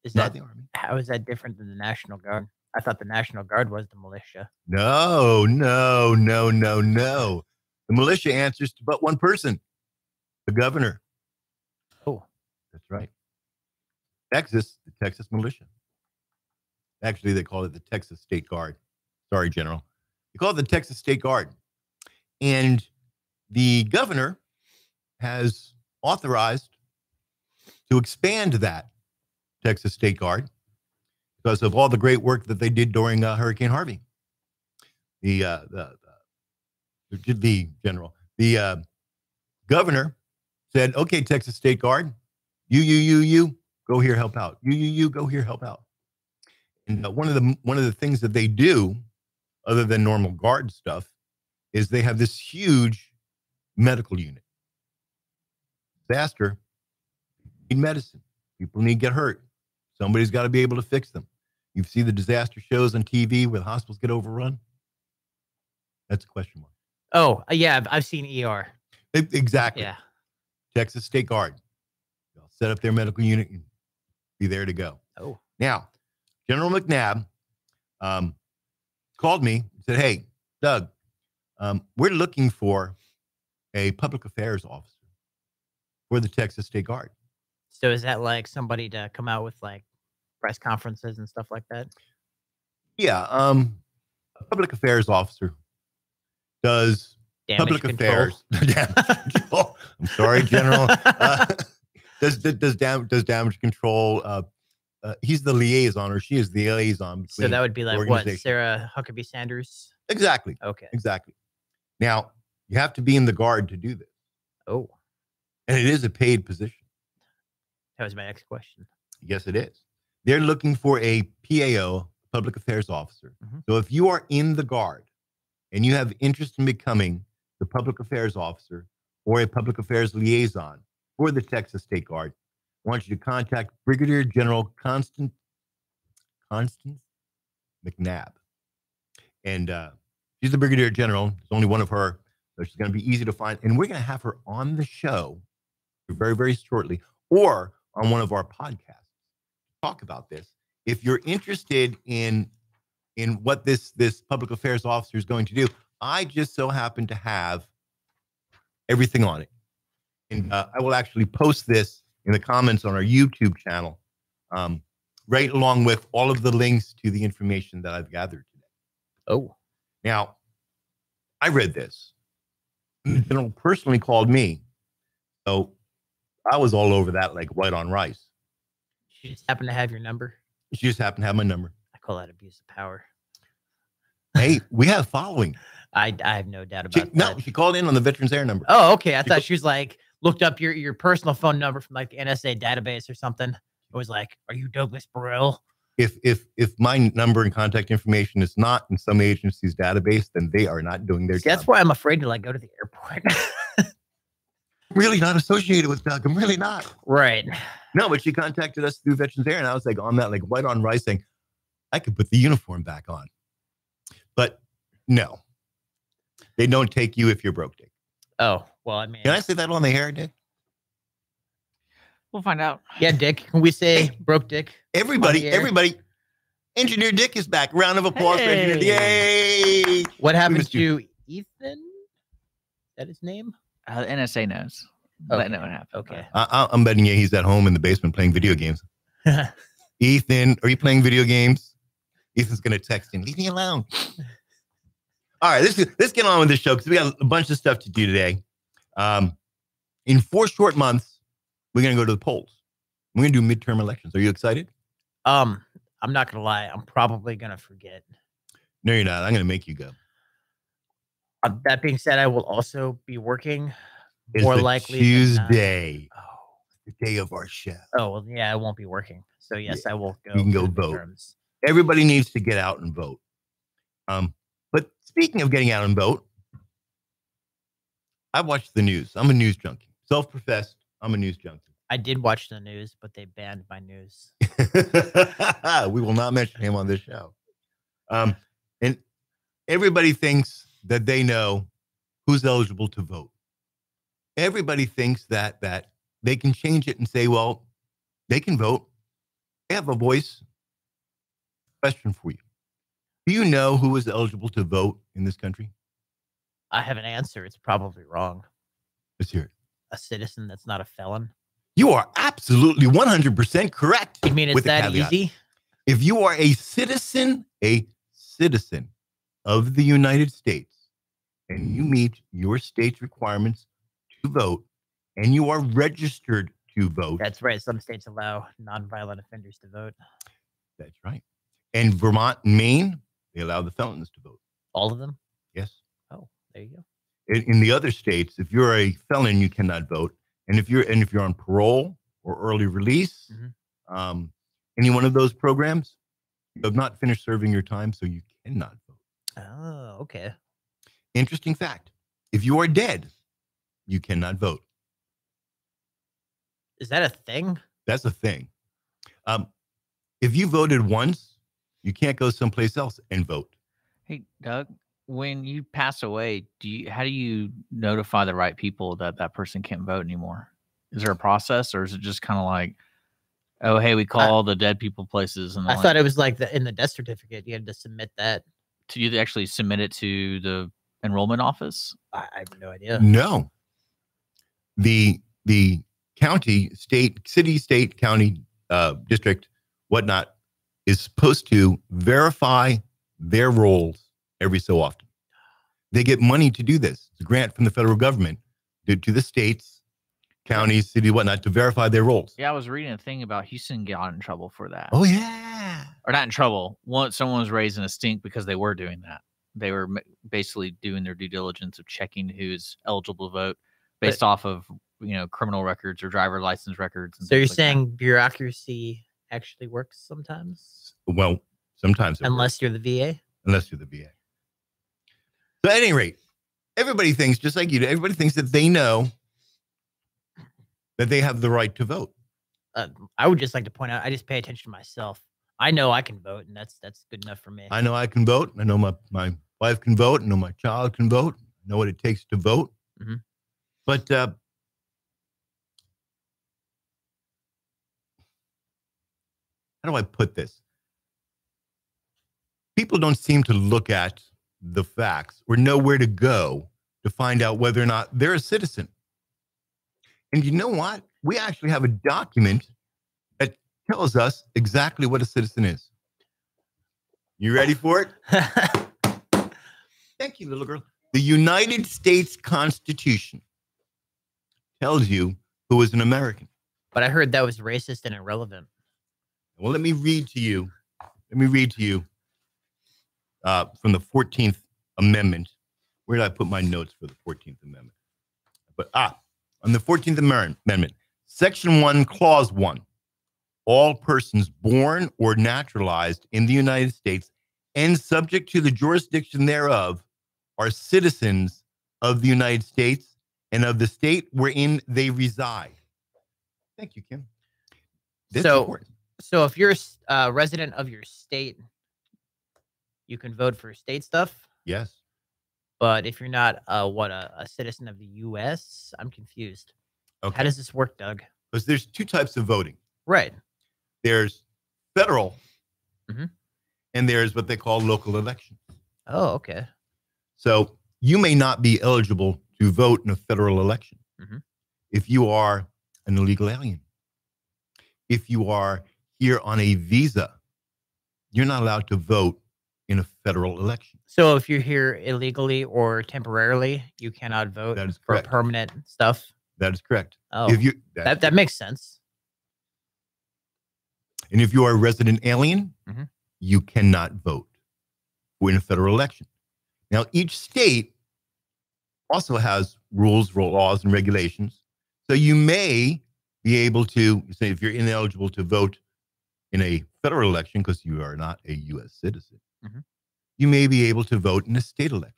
Is not that the Army. how is that different than the National Guard? I thought the National Guard was the militia. No. The militia answers to but one person, the governor. Oh, That's right. Texas, the Texas militia. Actually, they call it the Texas State Guard. Sorry, General. They call it the Texas State Guard. And the governor has authorized to expand that Texas State Guard because of all the great work that they did during Hurricane Harvey. The governor said, okay, Texas State Guard, you, go here, help out. You, go here, help out. And one of the things that they do, other than normal guard stuff, is they have this huge medical unit. Disaster, need medicine. People need to get hurt. Somebody's got to be able to fix them. You see the disaster shows on TV where the hospitals get overrun? That's a question mark. Oh, yeah, I've seen ER. Exactly. Yeah. Texas State Guard. They'll set up their medical unit and be there to go. Oh. Now, General McNabb called me and said, hey, Doug, we're looking for a public affairs officer for the Texas State Guard. So is that like somebody to come out with like press conferences and stuff like that? Yeah. A public affairs officer does Damage public control. affairs. I'm sorry, General. Does damage control. He's the liaison, or she is the liaison. So that would be like what? Sarah Huckabee Sanders? Exactly. Okay. Exactly. Now, you have to be in the Guard to do this. Oh. And it is a paid position. That was my next question. Yes, it is. They're looking for a PAO, public affairs officer. Mm-hmm. So if you are in the Guard and you have interest in becoming the public affairs officer or a public affairs liaison for the Texas State Guard, I want you to contact Brigadier General Constance McNabb. And she's the Brigadier General. There's only one of her, so she's going to be easy to find. And we're going to have her on the show very, very shortly, or on one of our podcasts to talk about this. If you're interested in what this public affairs officer is going to do, I just so happen to have everything on it. And I will actually post this in the comments on our YouTube channel, right along with all of the links to the information that I've gathered today. Oh. Now, I read this. The general personally called me. So I was all over that like white on rice. She just happened to have your number? She just happened to have my number. I call that abuse of power. Hey, we have following. I have no doubt about that. No, she called in on the Veterans Air number. Oh, okay. I thought she was like, looked up your personal phone number from like the NSA database or something. It was like, are you Douglas Burrell? If my number and contact information is not in some agency's database, then they are not doing their job. That's why I'm afraid to like go to the airport. Really not associated with Doug. I'm really not. Right. No, but she contacted us through Veterans Air, and I was like on that like white on rice saying, I could put the uniform back on. But no, they don't take you if you're broke, Dick. Oh, well, I mean. Can I say that on the air, Dick? We'll find out. Yeah, Dick. Can we say broke Dick? Everybody. Engineer Dick is back. Round of applause for Engineer Dick. Yay! What happened to Ethan? Is that his name? NSA knows. Okay. That know what happened. Okay. I'm betting you he's at home in the basement playing video games. Ethan, are you playing video games? Ethan's going to text him, leave me alone. All right, let's get on with this show because we got a bunch of stuff to do today. In 4 short months, we're going to go to the polls. We're going to do midterm elections. Are you excited? I'm not going to lie. I'm probably going to forget. No, you're not. I'm going to make you go. That being said, I will also be working It's more the likely Tuesday, the day of our show. Oh, well, yeah, I won't be working. So, yes, I will go. You can go vote. Everybody needs to get out and vote. But speaking of getting out and vote, I watch the news. I'm a news junkie. Self-professed, I'm a news junkie. I did watch the news, but they banned my news. We will not mention him on this show. And everybody thinks that they know who's eligible to vote. Everybody thinks that they can change it and say, well, they can vote. I have a voice question for you. Do you know who is eligible to vote in this country? I have an answer. It's probably wrong. Let's hear it. A citizen that's not a felon. You are absolutely 100% correct. You mean it's with a that caveat. easy? If you are a citizen of the United States, and you meet your state's requirements to vote, and you are registered to vote. That's right. Some states allow nonviolent offenders to vote. That's right. And Vermont and Maine, they allow the felons to vote. All of them? Yes. Oh, there you go. In the other states, if you're a felon, you cannot vote. And if you're on parole or early release, any one of those programs, you have not finished serving your time, so you cannot vote. Oh, okay. Interesting fact. If you are dead, you cannot vote. Is that a thing? That's a thing. If you voted once, you can't go someplace else and vote. Hey, Doug, when you pass away, how do you notify the right people that that person can't vote anymore? Is there a process, or is it just kind of like, oh, hey, we call the dead people places? And I thought it was like in the death certificate, you had to submit that. Do you actually submit it to the enrollment office? I have no idea. No. The county, state, county, district, whatnot, is supposed to verify their rolls every so often. They get money to do this. It's a grant from the federal government to the states, counties, city, whatnot, to verify their rolls. Yeah, I was reading a thing about Houston got in trouble for that. Oh, yeah. Or not in trouble. Someone was raising a stink because they were doing that. They were basically doing their due diligence of checking who's eligible to vote based off of, criminal records or driver license records. And so you're like saying bureaucracy actually works sometimes? Well, sometimes. Unless you're the VA? Unless you're the VA. So at any rate, everybody thinks, just like you do, everybody thinks that they know that they have the right to vote. I would just like to point out, I just pay attention to myself. I know I can vote, and that's good enough for me. I know I can vote. I know my wife can vote. I know my child can vote. I know what it takes to vote. Mm-hmm. But how do I put this? People don't seem to look at the facts or know where to go to find out whether or not they're a citizen. And you know what? We actually have a document that tells us exactly what a citizen is. You ready for it? Thank you, little girl. The United States Constitution tells you who is an American. But I heard that was racist and irrelevant. Well, let me read to you from the 14th Amendment. Where did I put my notes for the 14th Amendment? But on the 14th Amendment, Section 1, Clause 1, all persons born or naturalized in the United States and subject to the jurisdiction thereof are citizens of the United States and of the state wherein they reside. Thank you, Kim. So if you're a resident of your state, you can vote for state stuff? Yes. But if you're not a citizen of the U.S., I'm confused. Okay. How does this work, Doug? Because there's two types of voting. Right. There's federal, mm-hmm. and there's what they call local elections. Oh, okay. So you may not be eligible to vote in a federal election if you are an illegal alien. If you are here on a visa, you're not allowed to vote in a federal election. So if you're here illegally or temporarily, you cannot vote that is for correct. Permanent stuff? That is correct. Oh, that makes sense. And if you are a resident alien, you cannot vote in a federal election. Now, each state also has rules, laws, and regulations. So you may be able to say if you're ineligible to vote in a federal election because you are not a U.S. citizen, you may be able to vote in a state election.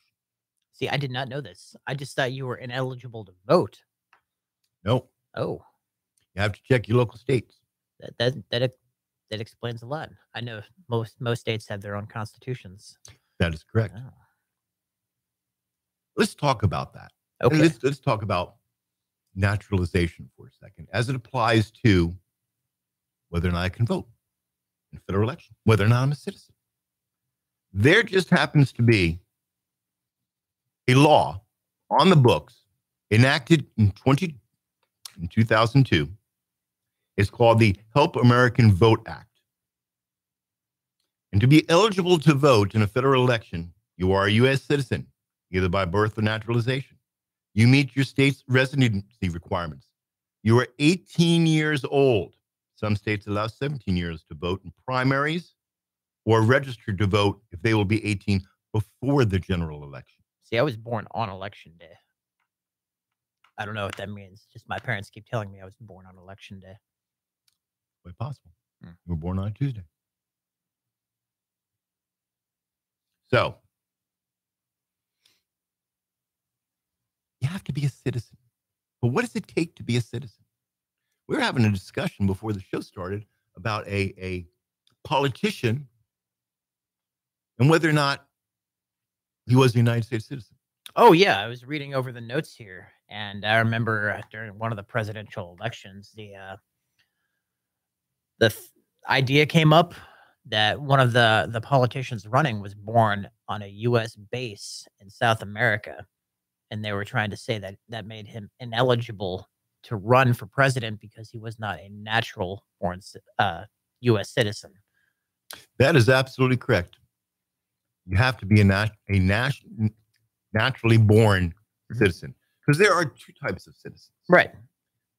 See, I did not know this. I just thought you were ineligible to vote. No. Oh. You have to check your local states. That explains a lot. I know most states have their own constitutions. That is correct. Oh. Let's talk about that. Okay. Let's talk about naturalization for a second, as it applies to whether or not I can vote. in federal election, whether or not I'm a citizen. There just happens to be a law on the books enacted in 2002. It's called the Help American Vote Act. And to be eligible to vote in a federal election, you are a U.S. citizen, either by birth or naturalization. You meet your state's residency requirements. You are 18 years old. Some states allow 17 years to vote in primaries or registered to vote if they will be 18 before the general election. See, I was born on election day. I don't know what that means. Just my parents keep telling me I was born on election day. Quite possible. You were born on a Tuesday. So, you have to be a citizen. But what does it take to be a citizen? We were having a discussion before the show started about a politician and whether or not he was a United States citizen. Oh, yeah. I was reading over the notes here, and I remember during one of the presidential elections, the idea came up that one of the politicians running was born on a U.S. base in South America, and they were trying to say that that made him ineligible to run for president because he was not a natural-born U.S. citizen. That is absolutely correct. You have to be a naturally born citizen, because there are two types of citizens. Right.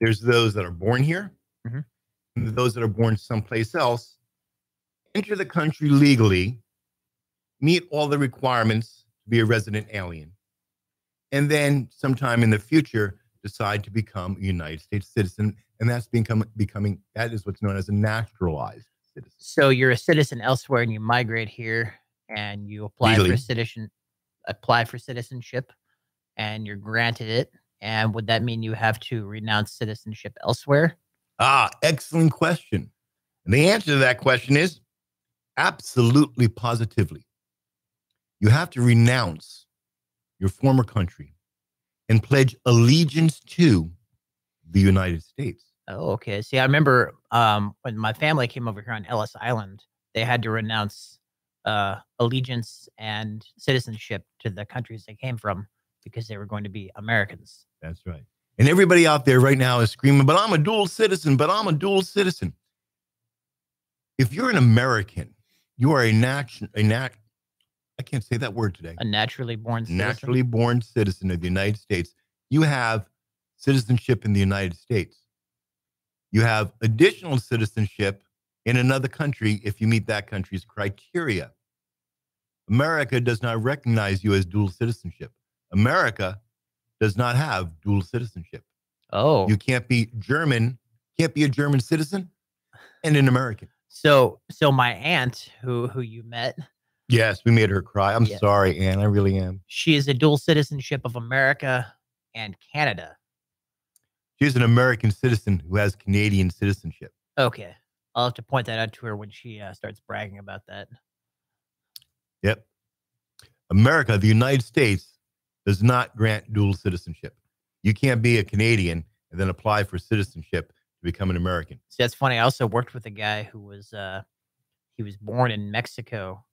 There's those that are born here, and those that are born someplace else, enter the country legally, meet all the requirements to be a resident alien, and then sometime in the future decide to become a United States citizen, and that's becoming that is what's known as a naturalized citizen. So you're a citizen elsewhere, and you migrate here, and you apply Legally. for citizenship, and you're granted it. And would that mean you have to renounce citizenship elsewhere? Excellent question. And the answer to that question is absolutely, positively. You have to renounce your former country and pledge allegiance to the United States. Oh, okay. See, I remember when my family came over here on Ellis Island, they had to renounce allegiance and citizenship to the countries they came from because they were going to be Americans. That's right. And everybody out there right now is screaming, but I'm a dual citizen, but I'm a dual citizen. If you're an American, you are I can't say that word today. A naturally born citizen. Naturally born citizen of the United States. You have citizenship in the United States. You have additional citizenship in another country if you meet that country's criteria. America does not recognize you as dual citizenship. America does not have dual citizenship. Oh. You can't be German, can't be a German citizen and an American. So my aunt who you met. Yes, we made her cry. I'm sorry, Ann. I really am. She is a dual citizenship of America and Canada. She's an American citizen who has Canadian citizenship. Okay. I'll have to point that out to her when she starts bragging about that. Yep. America, the United States, does not grant dual citizenship. You can't be a Canadian and then apply for citizenship to become an American. See, that's funny. I also worked with a guy who was he was born in Mexico,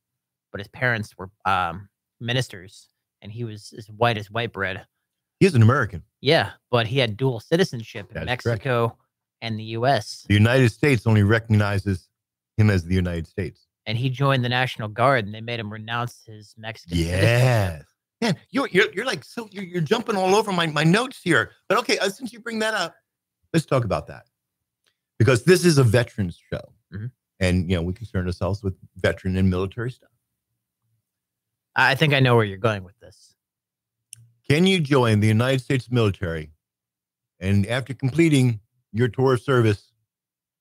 but his parents were ministers, and he was as white bread. He's an American. Yeah, but he had dual citizenship in Mexico correct. And the U.S. The United States only recognizes him as the United States. And he joined the National Guard, and they made him renounce his Mexican citizenship. Man, you're like you're jumping all over my notes here. But okay, since you bring that up, let's talk about that, because this is a veterans show, and we concern ourselves with veteran and military stuff. I think I know where you're going with this. Can you join the United States military, and after completing your tour of service,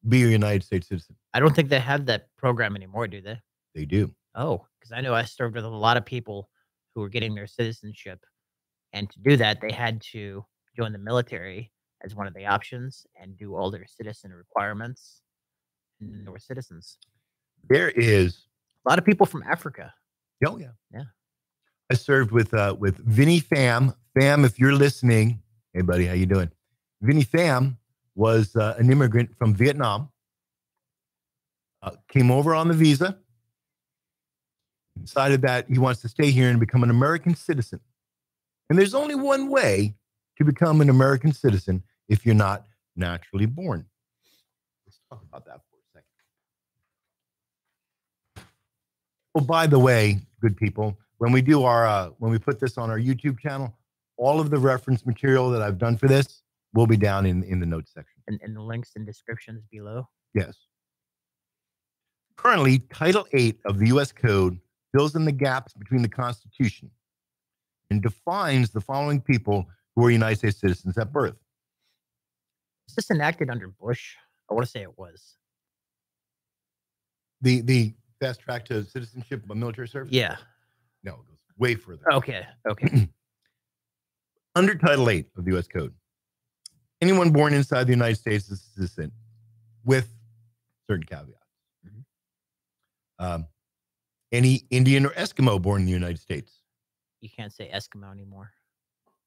be a United States citizen? I don't think they have that program anymore, do they? They do. Oh, because I know I served with a lot of people who were getting their citizenship. And to do that, they had to join the military as one of the options and do all their citizen requirements. And then they were citizens. There is a lot of people from Africa. Oh, yeah. Yeah. I served with Vinny Pham. Pham, if you're listening, hey, buddy, how you doing? Vinny Pham was an immigrant from Vietnam. came over on the visa, decided that he wants to stay here and become an American citizen. And there's only one way to become an American citizen if you're not naturally born. Let's talk about that for a second. Well, by the way, good people, when we do when we put this on our YouTube channel, all of the reference material that I've done for this will be down in the notes section. And the links and descriptions below. Yes. Currently, Title 8 of the U.S. Code fills in the gaps between the Constitution and defines the following people who are United States citizens at birth. Was this enacted under Bush? I want to say it was. The fast track to citizenship by military service? Yeah. No, it goes way further. Okay. Okay. Under Title 8 of the U.S. Code, anyone born inside the United States is a citizen with certain caveats. Any Indian or Eskimo born in the United States. You can't say Eskimo anymore.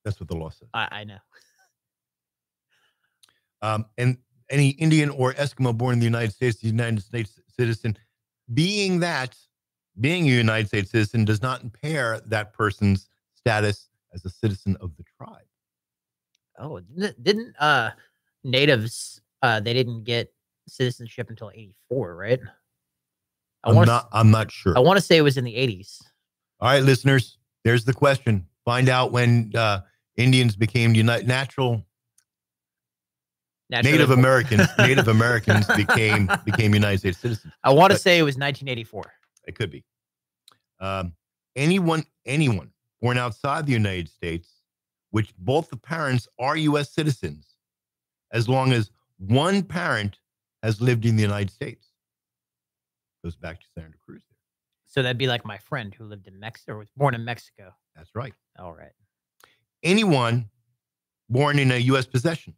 That's what the law says. I know. And any Indian or Eskimo born in the United States, the United States citizen, being a United States citizen does not impair that person's status as a citizen of the tribe. Oh, didn't natives they didn't get citizenship until 84, right? I'm not sure. I want to say it was in the 80s. All right, listeners, there's the question. Find out when Indians became Native Americans became United States citizens. I want to say it was 1984. It could be. Anyone born outside the United States, which both the parents are U.S. citizens, as long as one parent has lived in the United States. Goes back to Senator Cruz there. So that'd be like my friend who lived in Mexico or was born in Mexico. That's right. All right. Anyone born in a U.S. possession.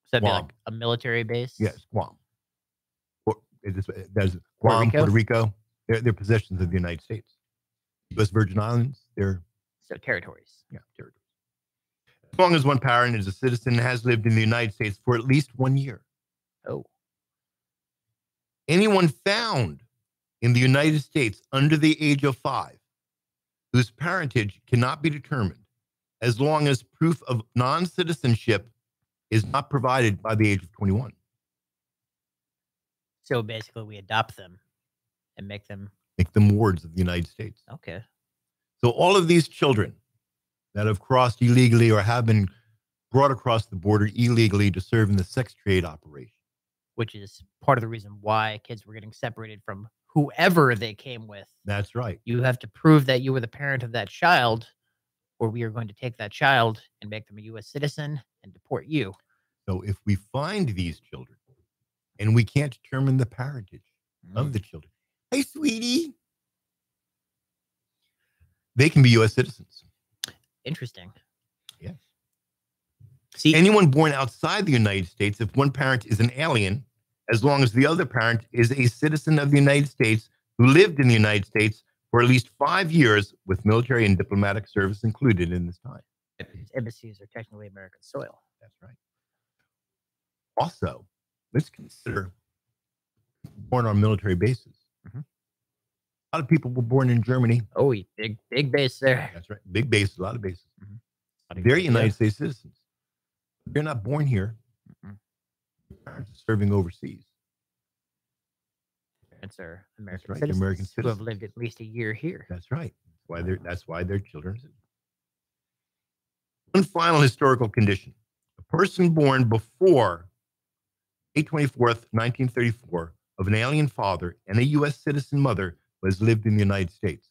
So that'd be like a military base? Yes, Guam. There's Guam, Puerto Rico. They're possessions of the United States. U.S. Virgin Islands, they're... So territories. Yeah, territories. As long as one parent is a citizen and has lived in the United States for at least 1 year. Oh. Anyone found in the United States under the age of 5 whose parentage cannot be determined as long as proof of non-citizenship is not provided by the age of 21. So basically we adopt them and make them wards of the United States. Okay. So all of these children that have crossed illegally or have been brought across the border illegally to serve in the sex trade operation. Which is part of the reason why kids were getting separated from whoever they came with. That's right. You have to prove that you were the parent of that child, or we are going to take that child and make them a U.S. citizen and deport you. So if we find these children and we can't determine the parentage of the children, hey, sweetie, they can be U.S. citizens. Interesting. Yes. See, anyone born outside the United States, if one parent is an alien, as long as the other parent is a citizen of the United States who lived in the United States for at least 5 years with military and diplomatic service included in this time. Embassies are technically American soil. That's right. Also, let's consider born on military bases. A lot of people were born in Germany. Oh, big base there. That's right. Big bases, a lot of bases. They're United States citizens. They're not born here. Parents are serving overseas. Parents are American right, citizens, American who have citizens. lived at least a year here. That's right. That's why they're children. One final historical condition. A person born before May 24th, 1934, of an alien father and a U.S. citizen mother who has lived in the United States.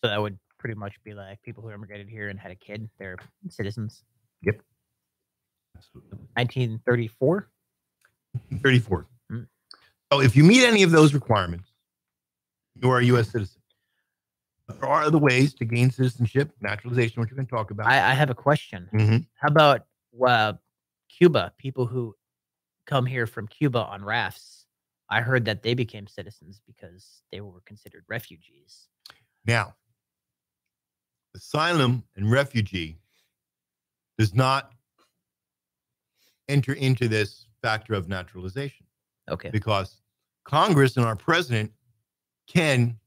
So that would pretty much be like people who immigrated here and had a kid. They're citizens. Yep. Absolutely. 1934? 34. So if you meet any of those requirements, you are a U.S. citizen. There are other ways to gain citizenship, naturalization, which we're going to talk about. I have a question. How about Cuba? People who come here from Cuba on rafts. I heard that they became citizens because they were considered refugees. Now, asylum and refugee does not enter into this factor of naturalization. Okay. Because Congress and our president can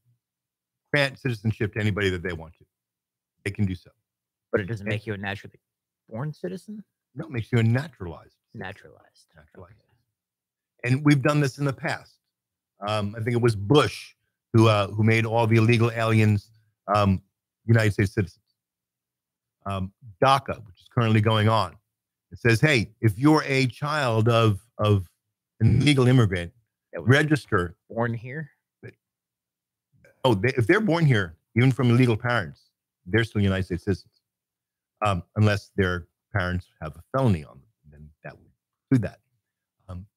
grant citizenship to anybody that they want to. They can do so. But it doesn't make you a naturally born citizen? No, it makes you a naturalized. Naturalized. Naturalized. Okay. And we've done this in the past. I think it was Bush who made all the illegal aliens United States citizens. DACA, which is currently going on, it says, hey, if you're a child of an illegal immigrant, register. Born here? If they're born here, even from illegal parents, they're still United States citizens, unless their parents have a felony on them. Then that would include that.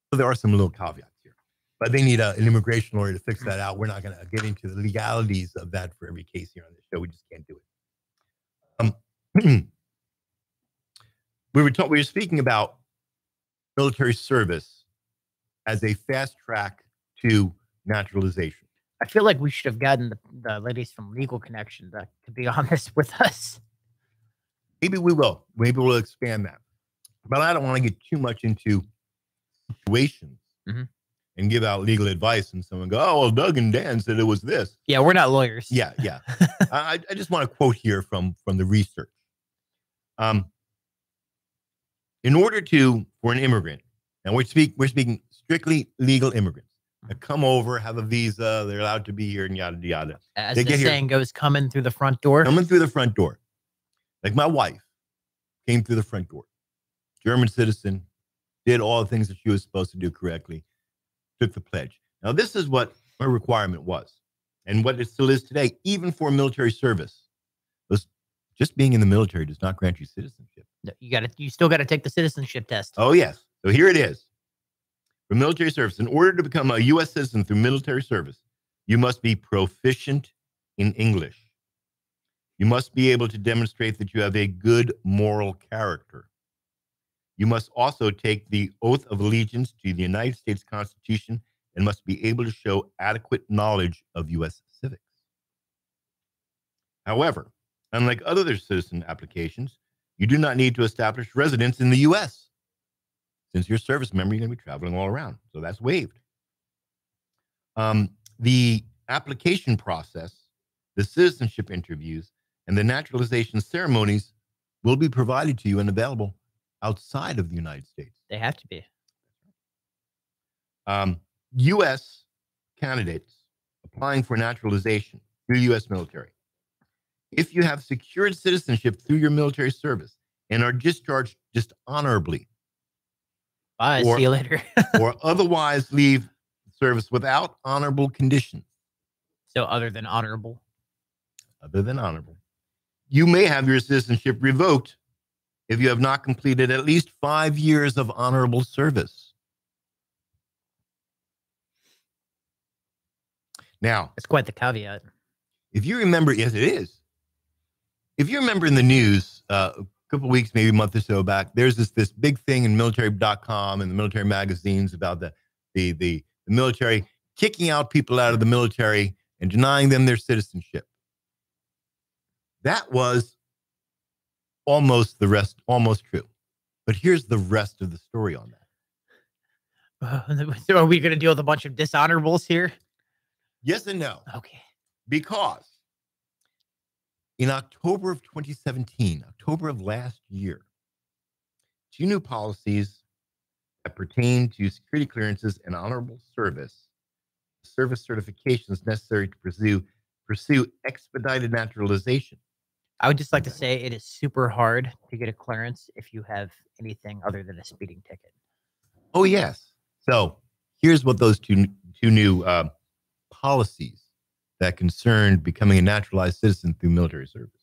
So there are some little caveats here, but they need an immigration lawyer to fix that out. We're not going to get into the legalities of that for every case here on this show. We just can't do it. We were speaking about military service as a fast track to naturalization. I feel like we should have gotten the ladies from Legal Connection to be on this with us. Maybe we will. Maybe we'll expand that. But I don't want to get too much into situations and give out legal advice and someone go, oh, well, Doug and Dan said it was this. Yeah, we're not lawyers. Yeah. I just want to quote here from the research. In order for an immigrant, and we're speaking strictly legal immigrants, that come over, have a visa, they're allowed to be here, and yada, yada. As the saying goes, coming through the front door. Coming through the front door. Like my wife came through the front door. German citizen, did all the things that she was supposed to do correctly, took the pledge. Now, this is what her requirement was, and what it still is today, even for military service. Just being in the military does not grant you citizenship. No, you still got to take the citizenship test. Oh, yes. So here it is. For military service, in order to become a U.S. citizen through military service, you must be proficient in English. You must be able to demonstrate that you have a good moral character. You must also take the oath of allegiance to the United States Constitution and must be able to show adequate knowledge of U.S. civics. However, unlike other citizen applications, you do not need to establish residence in the U.S. Since you're a service member, you're going to be traveling all around. So that's waived. The application process, the citizenship interviews, and the naturalization ceremonies will be provided to you and available outside of the United States. They have to be. U.S. candidates applying for naturalization through the U.S. military, if you have secured citizenship through your military service and are discharged just honorably, bye, see you later, or otherwise leave service without honorable conditions. So other than honorable? Other than honorable. You may have your citizenship revoked if you have not completed at least 5 years of honorable service. Now, it's quite the caveat. If you remember, yes, it is. If you remember in the news a couple of weeks, maybe a month or so back, there's this big thing in military.com and the military magazines about the military kicking out people out of the military and denying them their citizenship. That was almost true. But here's the rest of the story on that. So are we going to deal with a bunch of dishonorables here? Yes and no. Okay. Because in October of 2017, October of last year, 2 new policies that pertain to security clearances and honorable service certifications necessary to pursue expedited naturalization. I would just like to say it is super hard to get a clearance if you have anything other than a speeding ticket. Oh, yes. So here's what those two new policies that concerned becoming a naturalized citizen through military service.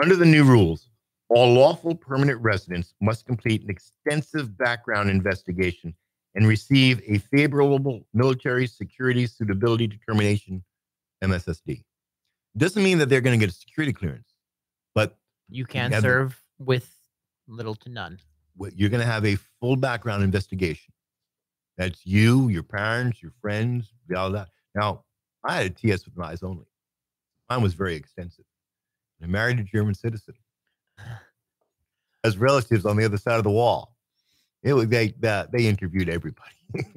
Under the new rules, all lawful permanent residents must complete an extensive background investigation and receive a favorable military security suitability determination, MSSD. Doesn't mean that they're going to get a security clearance, but you can serve with little to none. You're going to have a full background investigation. That's you, your parents, your friends, all that. Now, I had a TS with eyes only. Mine was very extensive. I married a German citizen. Has relatives on the other side of the wall. They interviewed everybody.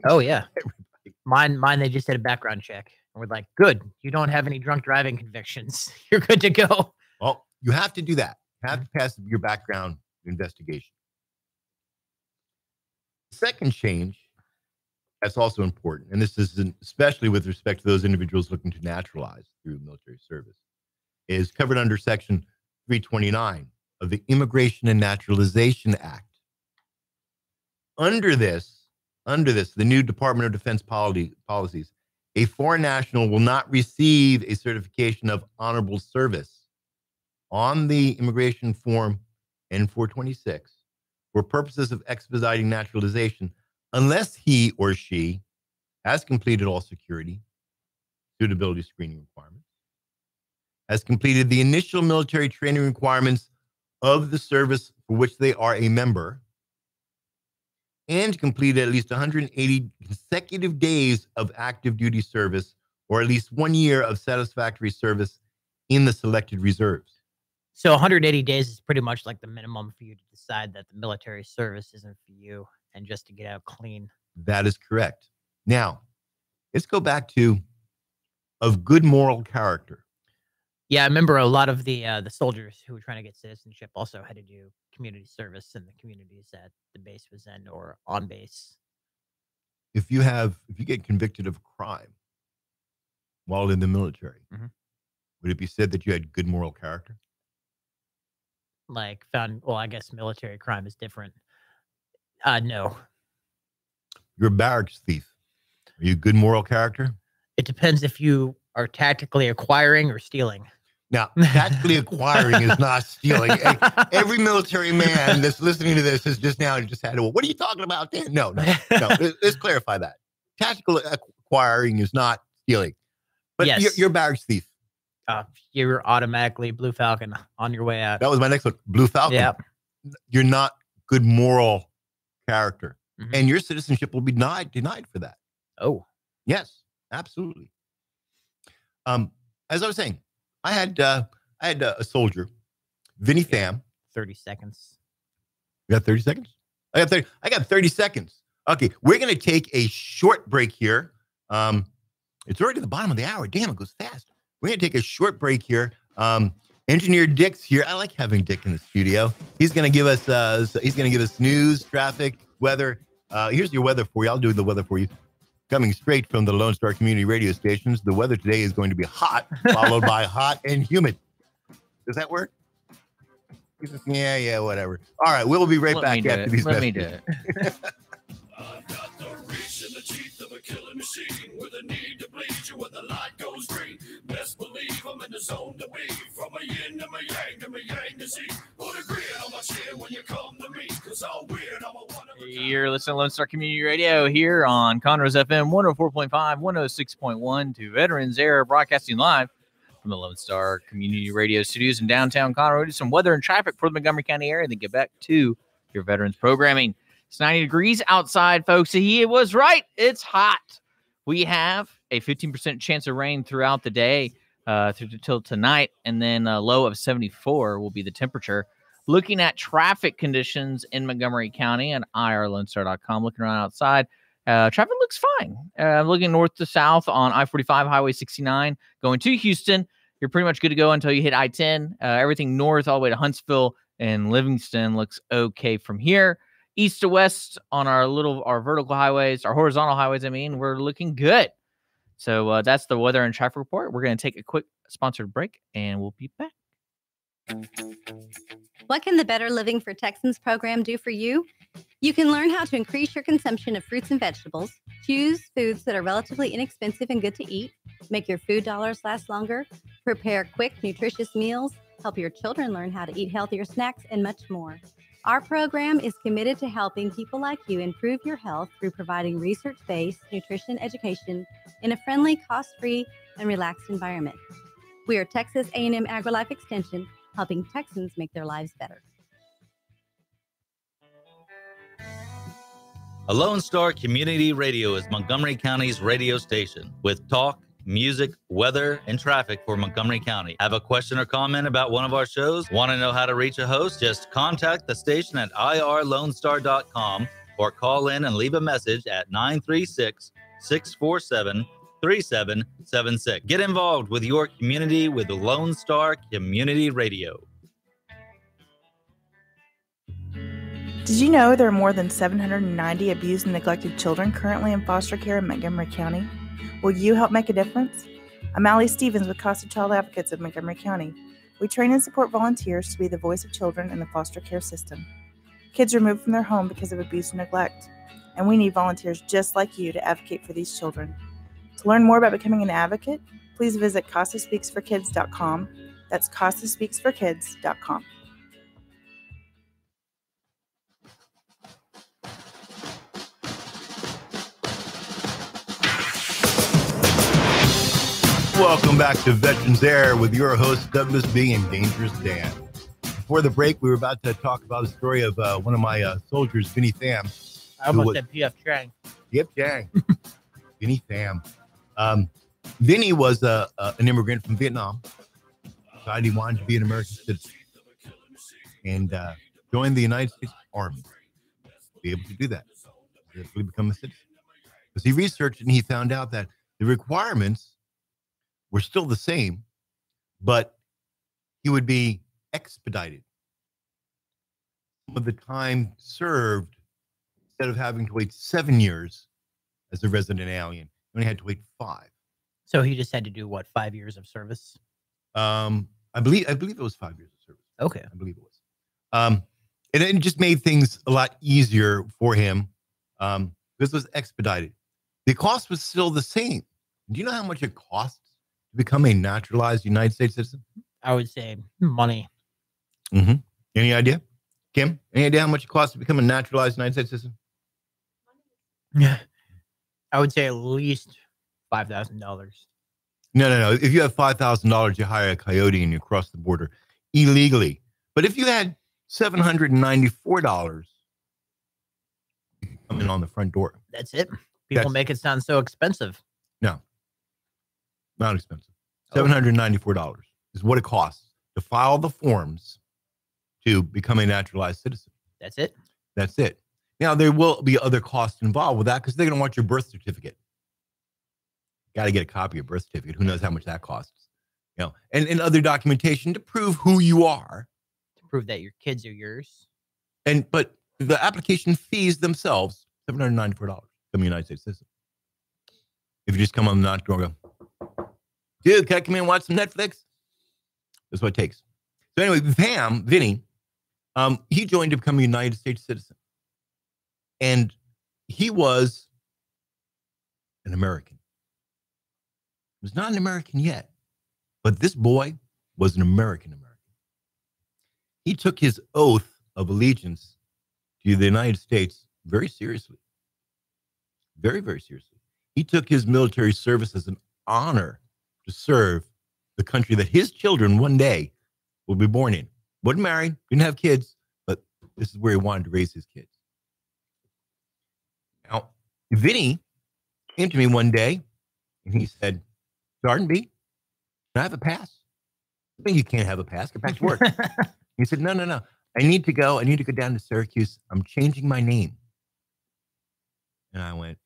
Oh yeah. Everybody. Mine, they just did a background check. And we're like, good. You don't have any drunk driving convictions. You're good to go. Well, you have to do that. You have to pass your background investigation. The second change that's also important, and this is especially with respect to those individuals looking to naturalize through military service, is covered under Section 329 of the Immigration and Naturalization Act. Under this, the new Department of Defense policies, a foreign national will not receive a certification of honorable service on the immigration form N-426 for purposes of expediting naturalization unless he or she has completed all security, suitability screening requirements, has completed the initial military training requirements of the service for which they are a member, and completed at least 180 consecutive days of active duty service or at least 1 year of satisfactory service in the selected reserves. So 180 days is pretty much like the minimum for you to decide that the military service isn't for you and just to get out clean. That is correct. Now, let's go back to of good moral character. Yeah, I remember a lot of the soldiers who were trying to get citizenship also had to do community service in the communities that the base was in or on base. If you get convicted of a crime while in the military, would it be said that you had good moral character? Like well, I guess military crime is different. No. You're a barracks thief. Are you good moral character? It depends if you are tactically acquiring or stealing. Now, tactically acquiring is not stealing. Every military man that's listening to this has just had, well, what are you talking about then? No. Let's clarify that. Tactical acquiring is not stealing. But yes. You're a barracks thief. You're automatically Blue Falcon on your way out. That was my next one. Blue Falcon. Yeah. You're not good moral character. And your citizenship will be denied for that. Oh. Yes, absolutely. As I was saying, I had a soldier, Vinny Pham. 30 seconds. You got 30 seconds? I got 30 seconds. Okay, we're going to take a short break here. It's already the bottom of the hour. Damn, it goes fast. We're going to take a short break here. Engineer Dick's here. I like having Dick in the studio. He's going to give us news, traffic, weather. Here's your weather for you. I'll do the weather for you. Coming straight from the Lone Star Community Radio stations, the weather today is going to be hot, followed by hot and humid. Does that work? Yeah, whatever. All right, we'll be right back after these messages. Let me do it. I've got the reach and the teeth of a killing machine with a need to bleed you when the light goes green. Best believe I'm in the zone to be. From a yin to my yang to see. Put a grin on my chin when you come to me, because I'm weird, I'm a one of a kind. You're listening to Lone Star Community Radio here on Conroe's FM 104.5, 106.1 to Veterans Air, broadcasting live from the Lone Star Community Radio studios in downtown Conroe. Do some weather and traffic for the Montgomery County area, and then get back to your veterans programming. It's 90 degrees outside, folks. He was right. It's hot. We have a 15% chance of rain throughout the day till tonight, and then a low of 74 will be the temperature. Looking at traffic conditions in Montgomery County on irlonestar.com, looking around outside, traffic looks fine. Looking north to south on I-45, Highway 69, going to Houston, you're pretty much good to go until you hit I-10. Everything north all the way to Huntsville and Livingston looks okay from here. East to west on our vertical highways, our horizontal highways, we're looking good. So that's the weather and traffic report. We're going to take a quick sponsored break, and we'll be back. What can the Better Living for Texans program do for you? You can learn how to increase your consumption of fruits and vegetables, choose foods that are relatively inexpensive and good to eat, make your food dollars last longer, prepare quick, nutritious meals, help your children learn how to eat healthier snacks, and much more. Our program is committed to helping people like you improve your health through providing research-based nutrition education in a friendly, cost-free, and relaxed environment. We are Texas A&M AgriLife Extension, helping Texans make their lives better. A Lone Star Community Radio is Montgomery County's radio station with talk, music, weather, and traffic for Montgomery County. Have a question or comment about one of our shows? Want to know how to reach a host? Just contact the station at irlonestar.com or call in and leave a message at 936-647-3776. Get involved with your community with Lone Star Community Radio. Did you know there are more than 790 abused and neglected children currently in foster care in Montgomery County? Will you help make a difference? I'm Allie Stevens with Casa Child Advocates of Montgomery County. We train and support volunteers to be the voice of children in the foster care system. Kids are removed from their home because of abuse and neglect, and we need volunteers just like you to advocate for these children. To learn more about becoming an advocate, please visit CasaSpeaksForKids.com. That's CasaSpeaksForKids.com. Welcome back to Veterans Air with your host, Douglas B. and Dangerous Dan. Before the break, we were about to talk about a story of one of my soldiers, Vinny Pham. I almost said P.F. Chang. Yep, Chang. Vinny Pham. Vinny was an immigrant from Vietnam. Decided he wanted to be an American citizen and joined the United States Army to be able to do that, to become a citizen. Because he researched and he found out that the requirements were still the same, but he would be expedited. Some of the time served, instead of having to wait 7 years as a resident alien, he only had to wait 5. So he just had to do what, 5 years of service? I believe it was 5 years of service. Okay. I believe it was. And it just made things a lot easier for him because it was expedited. The cost was still the same. Do you know how much it costs to become a naturalized United States citizen? I would say money. Mm-hmm. Any idea? Kim, any idea how much it costs to become a naturalized United States citizen? Yeah. I would say at least $5,000. No. If you have $5,000, you hire a coyote and you cross the border illegally. But if you had $794, you can come in on the front door. That's it. People make it sound so expensive. No, not expensive. $794 is what it costs to file the forms to become a naturalized citizen. That's it. That's it. Now, there will be other costs involved with that because they're going to want your birth certificate. Got to get a copy of your birth certificate. Who knows how much that costs? You know, and other documentation to prove who you are. To prove that your kids are yours. But the application fees themselves, $794 to become a United States citizen. If you just come on the knock door and go, dude, can I come in and watch some Netflix? That's what it takes. So anyway, Vinny, he joined to become a United States citizen. And he was an American. He was not an American yet, but this boy was an American. He took his oath of allegiance to the United States very seriously. Very, very seriously. He took his military service as an honor to serve the country that his children one day will be born in. Wasn't married, didn't have kids, but this is where he wanted to raise his kids. Now, Vinny came to me one day and he said, Sergeant B, can I have a pass? I think you can't have a pass. Get back to work. He said, no. I need to go down to Syracuse. I'm changing my name. And I went,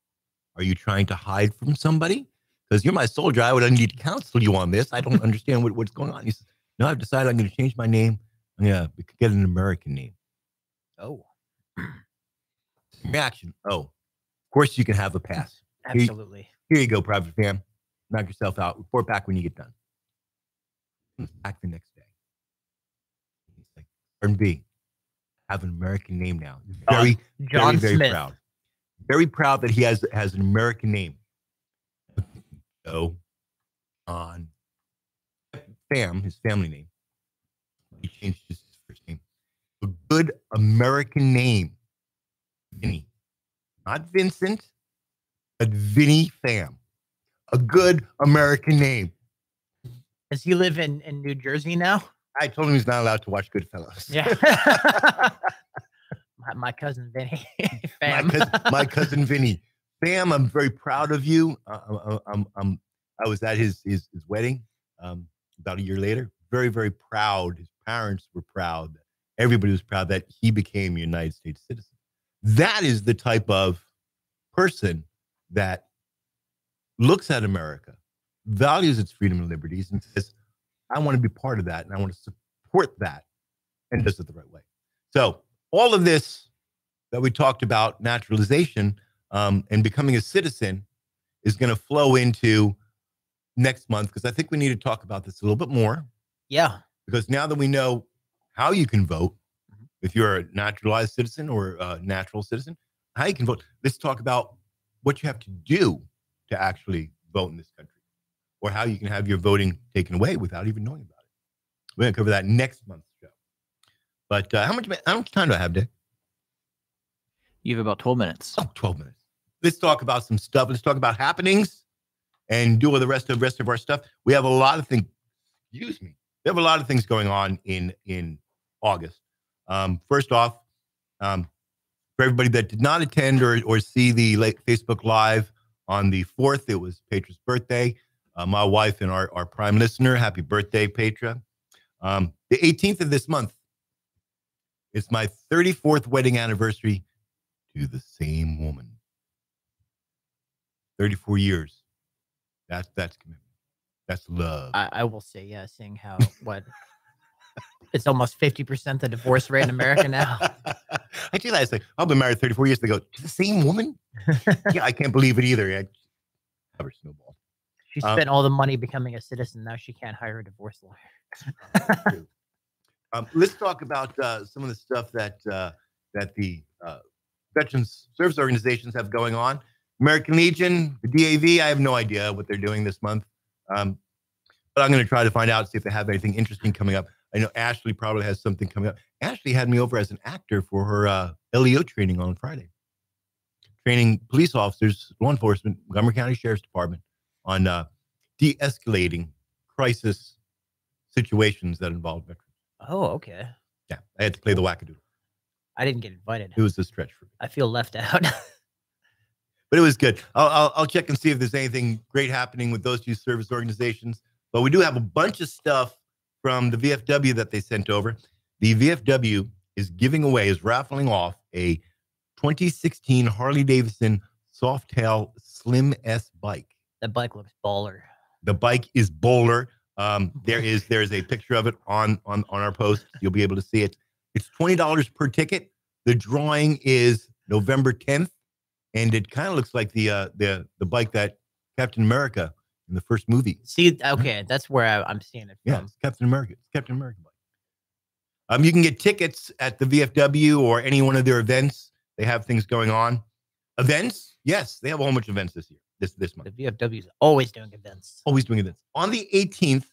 are you trying to hide from somebody? Because you're my soldier. I would need to counsel you on this. I don't understand what's going on. He said, no, I've decided I'm going to change my name. I'm going to get an American name. Oh. Reaction. Oh, of course you can have a pass. Absolutely. Here you go, Private Pham. Knock yourself out. Report back when you get done. Back the next day. He's like, Sergeant B, I have an American name now. Very Smith. proud. Very proud that he has an American name. So, on Pham, his family name, he changed his first name. A good American name. Vinny. Not Vincent, but Vinny Pham. A good American name. Does he live in New Jersey now? I told him he's not allowed to watch Goodfellas. Yeah. my cousin Vinny. my cousin Vinny. Pham, I'm very proud of you. I was at his wedding about a year later. Very, very proud. His parents were proud. Everybody was proud that he became a United States citizen. That is the type of person that looks at America, values its freedom and liberties, and says, I want to be part of that, and I want to support that, and does it the right way. So all of this that we talked about, naturalization and becoming a citizen, is going to flow into next month, because I think we need to talk about this a little bit more. Yeah. Because now that we know how you can vote, if you're a naturalized citizen or a natural citizen, how you can vote, let's talk about what you have to do to actually vote in this country, or how you can have your voting taken away without even knowing about it. We're going to cover that next month's show. But how much time do I have, Dick? You have about 12 minutes. Oh, 12 minutes. Let's talk about some stuff. Let's talk about happenings and do all the rest of our stuff. We have a lot of things. Excuse me. We have a lot of things going on in August. First off, for everybody that did not attend or see the Facebook Live on the 4th, it was Petra's birthday. My wife and our prime listener, happy birthday, Petra. The 18th of this month, it's my 34th wedding anniversary to the same woman. 34 years. That's commitment. That's love. I will say, yeah, seeing how it's almost 50% the divorce rate in America now. I do that. It's like, I've been married 34 years. They go, to the same woman? Yeah, I can't believe it either. I have her snowball. She spent all the money becoming a citizen. Now she can't hire a divorce lawyer. Let's talk about some of the stuff that the Veterans Service Organizations have going on. American Legion, the DAV, I have no idea what they're doing this month. But I'm going to try to find out, see if they have anything interesting coming up. I know Ashley probably has something coming up. Ashley had me over as an actor for her LEO training on Friday. Training police officers, law enforcement, Montgomery County Sheriff's Department on de-escalating crisis situations that involve veterans. Oh, okay. Yeah, I had to play the wackadoodle. I didn't get invited. It was a stretch for me. I feel left out. But it was good. I'll check and see if there's anything great happening with those two service organizations. But we do have a bunch of stuff from the VFW that they sent over. The VFW is raffling off a 2016 Harley-Davidson Softail Slim S bike. That bike looks baller. The bike is bowler. There is a picture of it on our post. You'll be able to see it. It's $20 per ticket. The drawing is November 10th. And it kind of looks like the bike that Captain America in the first movie. See, okay, that's where I'm seeing it from. Yeah, it's Captain America. It's Captain America bike. You can get tickets at the VFW or any one of their events. They have things going on. Events? Yes, they have a whole bunch of events this year, this month. The VFW is always doing events. Always doing events. On the 18th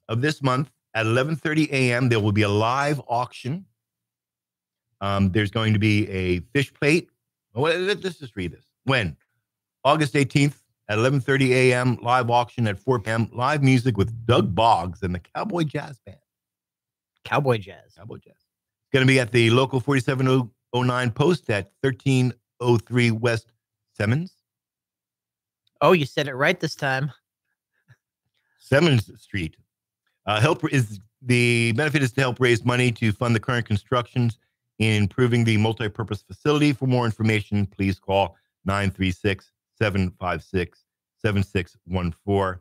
of this month at 11:30 a.m., there will be a live auction. There's going to be a fish plate. Well, let's just read this. When? August 18th at 11:30 a.m., live auction at 4 p.m., live music with Doug Boggs and the Cowboy Jazz Band. Cowboy Jazz. Cowboy Jazz. It's going to be at the local 4709 post at 1303 West Simmons. Oh, you said it right this time. Simmons Street. The benefit is to help raise money to fund the current constructions in improving the multi-purpose facility. For more information, please call 936-756-7614.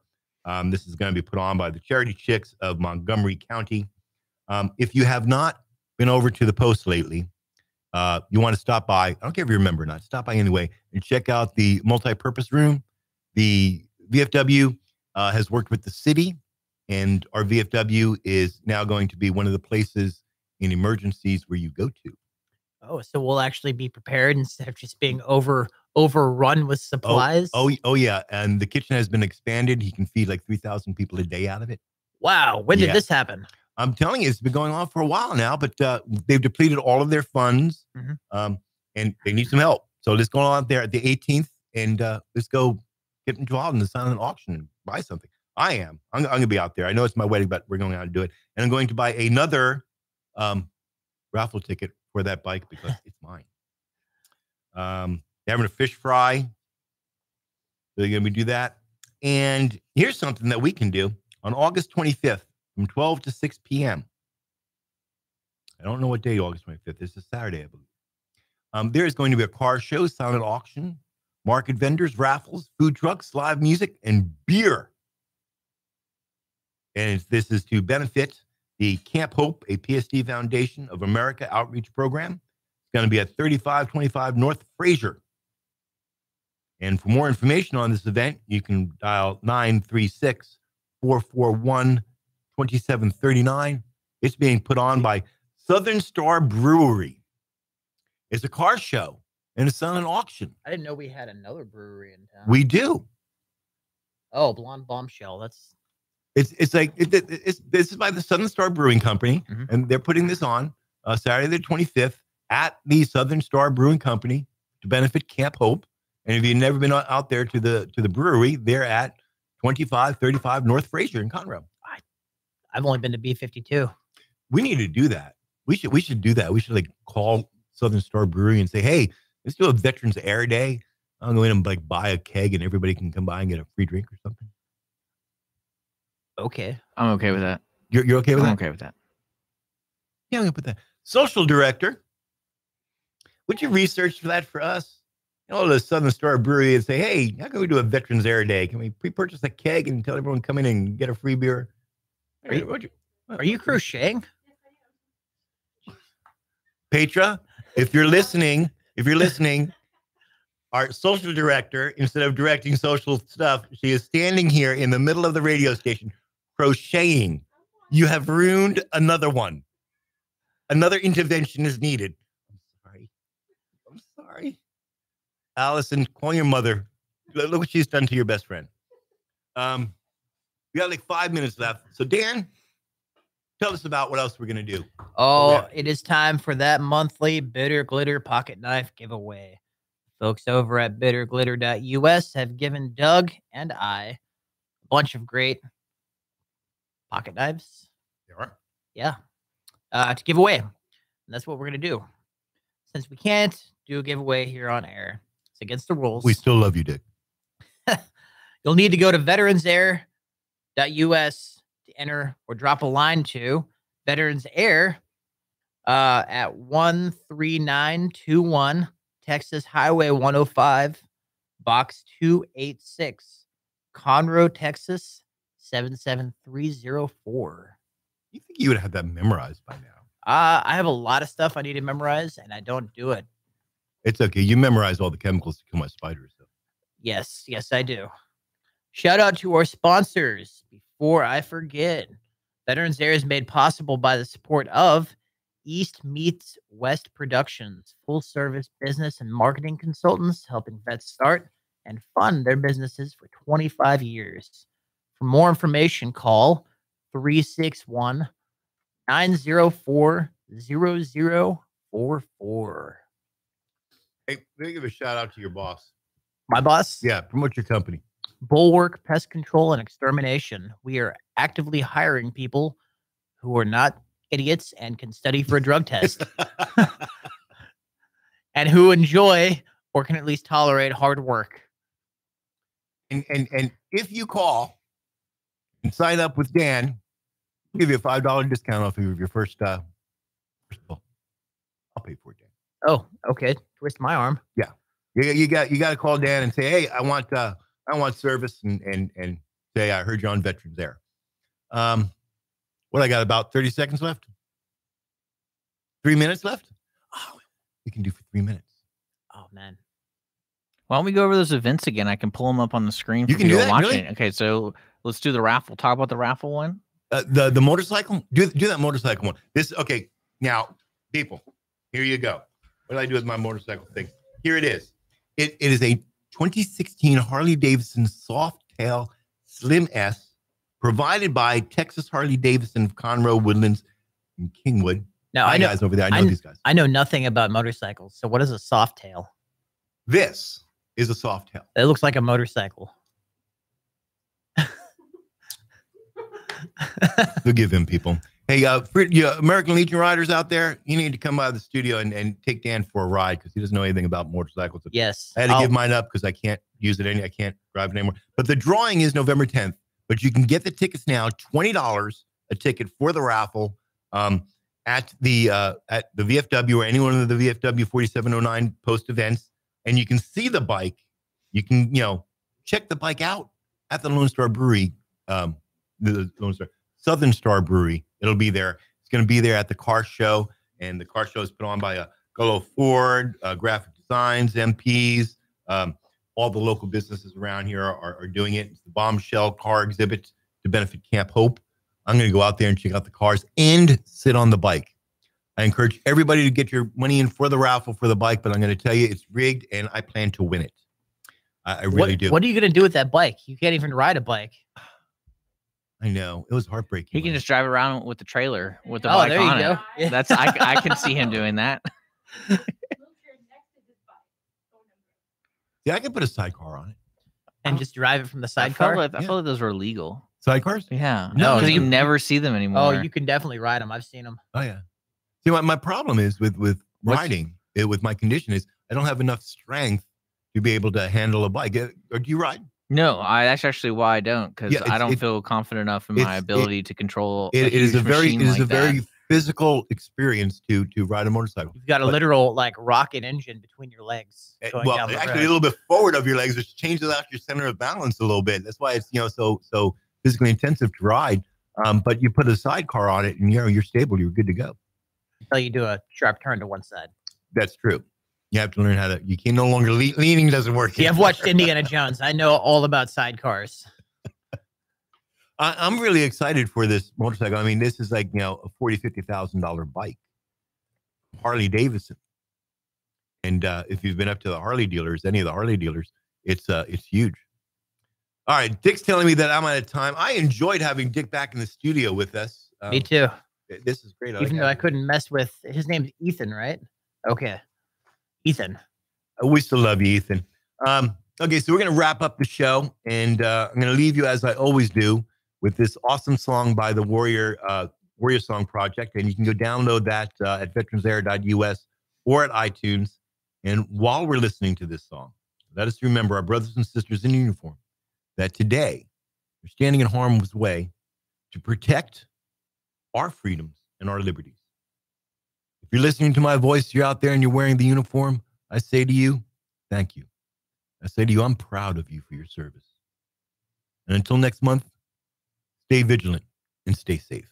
This is going to be put on by the Charity Chicks of Montgomery County. If you have not been over to the post lately, you want to stop by. I don't care if you remember or not. Stop by anyway and check out the multi-purpose room. The VFW has worked with the city, and our VFW is now going to be one of the places in emergencies where you go to. Oh, so we'll actually be prepared instead of just being overrun with supplies. Oh yeah, and the kitchen has been expanded. He can feed like 3,000 people a day out of it. Wow, when did this happen? I'm telling you, it's been going on for a while now, but they've depleted all of their funds, and they need some help. So let's go out there at the 18th, and let's go get involved in the silent auction and buy something. I'm going to be out there. I know it's my wedding, but we're going out to do it, and I'm going to buy another raffle ticket for that bike because it's mine. They're having a fish fry. They're going to do that. And here's something that we can do on August 25th from 12 to 6 p.m. I don't know what day August 25th is. It's a Saturday, I believe. There is going to be a car show, silent auction, market vendors, raffles, food trucks, live music, and beer. And this is to benefit the Camp Hope, a PSD Foundation of America outreach program. It's going to be at 3525 North Fraser. And for more information on this event, you can dial 936-441-2739. It's being put on by Southern Star Brewery. It's a car show and a silent auction. I didn't know we had another brewery in town. We do. Oh, Blonde Bombshell. That's This is by the Southern Star Brewing Company, and they're putting this on Saturday the 25th at the Southern Star Brewing Company to benefit Camp Hope. And if you've never been out there to the brewery, they're at 2535 North Fraser in Conroe. I've only been to B52. We need to do that. We should do that. We should like call Southern Star Brewery and say, hey, let's do a Veterans Air Day. I'll go in and like buy a keg and everybody can come by and get a free drink or something. Okay. I'm okay with that. You're okay with that? I'm okay with that. Yeah, I'm gonna put that. Social director, would you research for that for us? You know, the Southern Star Brewery and say, hey, how can we do a Veterans Air Day? Can we pre-purchase a keg and tell everyone come in and get a free beer? Are you crocheting? Petra, if you're listening, our social director, instead of directing social stuff, she is standing here in the middle of the radio station crocheting. You have ruined another one. Another intervention is needed. I'm sorry. Allison, call your mother. Look what she's done to your best friend. We got like 5 minutes left. So Dan, tell us about what else we're going to do. Oh, it is time for that monthly Bitter Glitter Pocket Knife giveaway. Folks over at VeteransAir.us have given Doug and I a bunch of great pocket knives. There are. Yeah. To give away. And that's what we're going to do. Since we can't do a giveaway here on air, it's against the rules. We still love you, Dick. You'll need to go to VeteransAir.us to enter or drop a line to Veterans Air at 13921 Texas Highway 105, Box 286, Conroe, Texas 77304. You think you would have that memorized by now? I have a lot of stuff I need to memorize, and I don't do it. It's okay. You memorize all the chemicals to kill my spiders. So. Yes, I do. Shout out to our sponsors. Before I forget, Veterans Air is made possible by the support of East Meets West Productions, full-service business and marketing consultants helping vets start and fund their businesses for 25 years. For more information, call 361-904-0044. Hey, let me give a shout out to your boss. My boss? Yeah, promote your company. Bulwark Pest Control and Extermination. We are actively hiring people who are not idiots and can study for a drug test and who enjoy or can at least tolerate hard work. And if you call and sign up with Dan, we'll give you a $5 discount off of your first bill. I'll pay for it, Dan. Oh, okay. Twist my arm. Yeah. You got to call Dan and say, hey, I want service and say, I heard you on Veterans Air. What I got about 30 seconds left? 3 minutes left? Oh, we can do for 3 minutes. Oh, man. Why don't we go over those events again? I can pull them up on the screen. You can do that, watching. Really? Okay, so let's do the raffle. Talk about the raffle one. The motorcycle? Do that motorcycle one. Okay, now, people, here you go. What did I do with my motorcycle thing? Here it is. It is a 2016 Harley-Davidson Softail Slim S provided by Texas Harley-Davidson of Conroe, Woodlands, and Kingwood. Now, I know guys over there. I know these guys. I know nothing about motorcycles. So what is a Softail? This is a Softail. It looks like a motorcycle. Forgive him, people. Hey, for you American Legion riders out there, you need to come by the studio and take Dan for a ride because he doesn't know anything about motorcycles. Yes. I had to give mine up because I can't use it I can't drive it anymore. But the drawing is November 10th. But you can get the tickets now, $20 a ticket for the raffle. at the VFW or any one of the VFW 4709 post events, and you can see the bike. You can, check the bike out at the Lone Star Brewery, the Lone Star Southern Star Brewery. It'll be there. It's going to be there at the car show, and the car show is put on by Gullo Ford, Graphic Designs, MPs. All the local businesses around here are doing it. It's the Bombshell Car Exhibit to benefit Camp Hope. I'm going to go out there and check out the cars and sit on the bike. I encourage everybody to get your money in for the raffle for the bike, but I'm going to tell you it's rigged, and I plan to win it. I really do. What are you going to do with that bike? You can't even ride a bike. I know. It was heartbreaking. He can just drive around with the trailer with the bike there on you it. go. Yeah. That's I can see him doing that. Yeah, I can put a sidecar on it. And just drive it from the I sidecar? felt like those were illegal. Sidecars? Yeah. No, because you it's- never see them anymore. Oh, you can definitely ride them. I've seen them. Oh, yeah. See, my problem is with riding, with my condition is I don't have enough strength to be able to handle a bike. Or do you ride? No, that's actually why I don't, because I don't feel confident enough in my ability to control. It is a very that. physical experience to ride a motorcycle. You've got a literal rocket engine between your legs. Going Well, down the actually, road. a little bit forward of your legs, which changes out your center of balance a little bit. That's why it's so physically intensive to ride. But you put a sidecar on it, and you're stable. You're good to go. Until you do a sharp turn to one side. That's true. You have to learn how to. You can no longer leaning doesn't work. See, I've watched Indiana Jones. I know all about sidecars. I'm really excited for this motorcycle. I mean, this is like, a $40,000-$50,000 bike, Harley Davidson. And if you've been up to the Harley dealers, any of the Harley dealers, it's huge. All right, Dick's telling me that I'm out of time. I enjoyed having Dick back in the studio with us. Me too. This is great. Even though I couldn't mess with his name's Ethan, right? Okay, Ethan. We still love you, Ethan. Okay, so we're gonna wrap up the show, and I'm gonna leave you as I always do with this awesome song by the Warrior Song Project, and you can go download that at VeteransAir.us or at iTunes. And while we're listening to this song, let us remember our brothers and sisters in uniform that today they're standing in harm's way to protect our freedoms and our liberties. If you're listening to my voice, you're out there and you're wearing the uniform, I say to you, thank you. I say to you, I'm proud of you for your service. And until next month, stay vigilant and stay safe.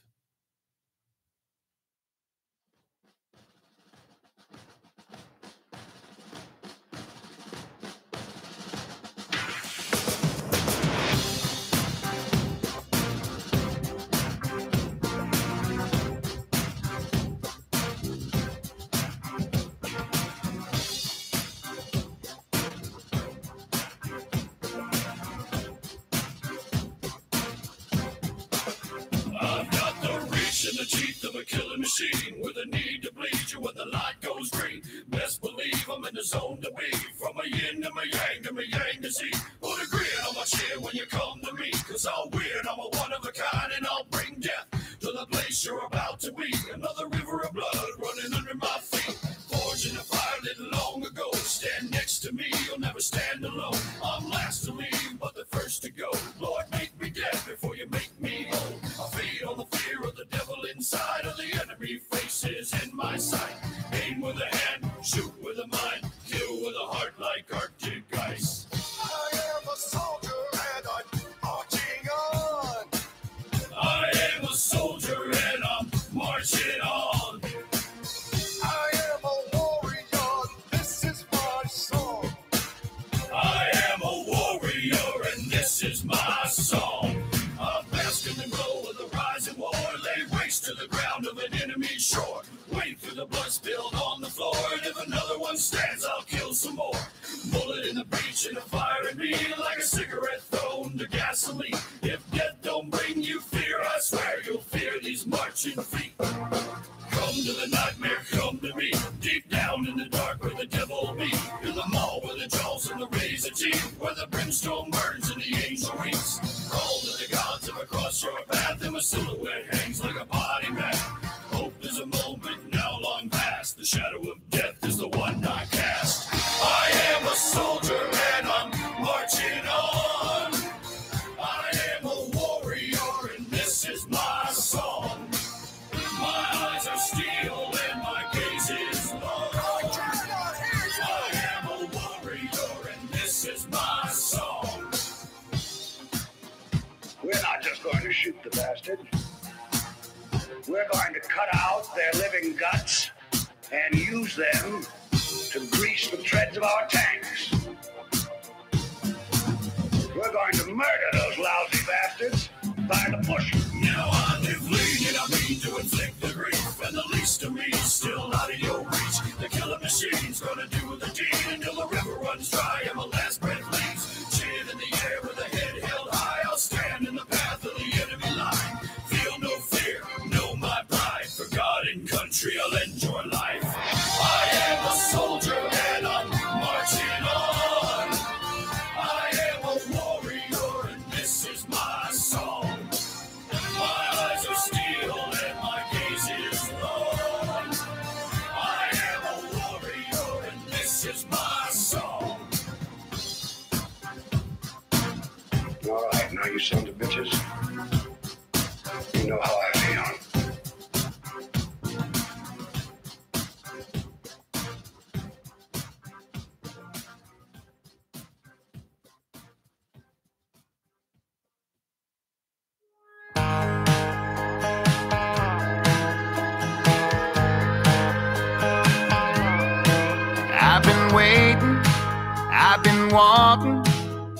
The teeth of a killing machine with a need to bleed you when the light goes green. Best believe I'm in the zone to be. From a yin to my yang to Z. Put a grin on my chin when you come to me. Cause I'll win, I'm a one of a kind, and I'll bring death to the place you're about to be. Another river of blood running under my feet. Forged in a fire lit long ago. Stand next to me, you'll never stand alone. I'm last to leave, but the first to go. Lord, make me dead before you make me whole. I feed on the fear of the devil inside of the enemy faces in my sight. Aim with a hand, shoot with a mind, kill with a heart like Arctic ice. I am a soldier and I'm marching on. I am a soldier and I'm marching on. I am a warrior, this is my song. I am a warrior and this is my song. I bask in the glow of the rising war, lay waste to the ground of an enemy shore. Wade through the blood spilled on the floor, and if another one stands, I'll kill some more. Bullet in the breach and a fire in me, like a cigarette thrown to gasoline. If death don't bring you fear, I swear you'll fear these marching feet. Come to the nightmare, come to me. Deep down in the dark where the devil be. In the mall where the jaws and the razor teeth, where the brimstone burns and the angel weeps. Call to the gods of across your path, and my silhouette hangs like a body bag. Hope is a moment now long past. The shadow of death is the one I cast. I am a soldier and I'm marching on. I am a warrior and this is my song. My eyes are steel. this is my song. We're not just going to shoot the bastard. We're going to cut out their living guts and use them to grease the treads of our tanks. We're going to murder those lousy bastards by the bushel. Now I live lean and I mean to inflict the grief, and the least of me is still out of your reach. The killer machine's gonna do the deed until the river runs dry and my last breath leaves. Chin in the air with a head held high, I'll stand in the path of the enemy line. Feel no fear, know my pride. For God and country, I'll end your life. I am a soldier and I'm marching on. I am a warrior and this is my song. My eyes are steel and my gaze is wrong. I am a warrior and this is my song. All right, now you sons of bitches. You know how I feel. I've been waiting, I've been walking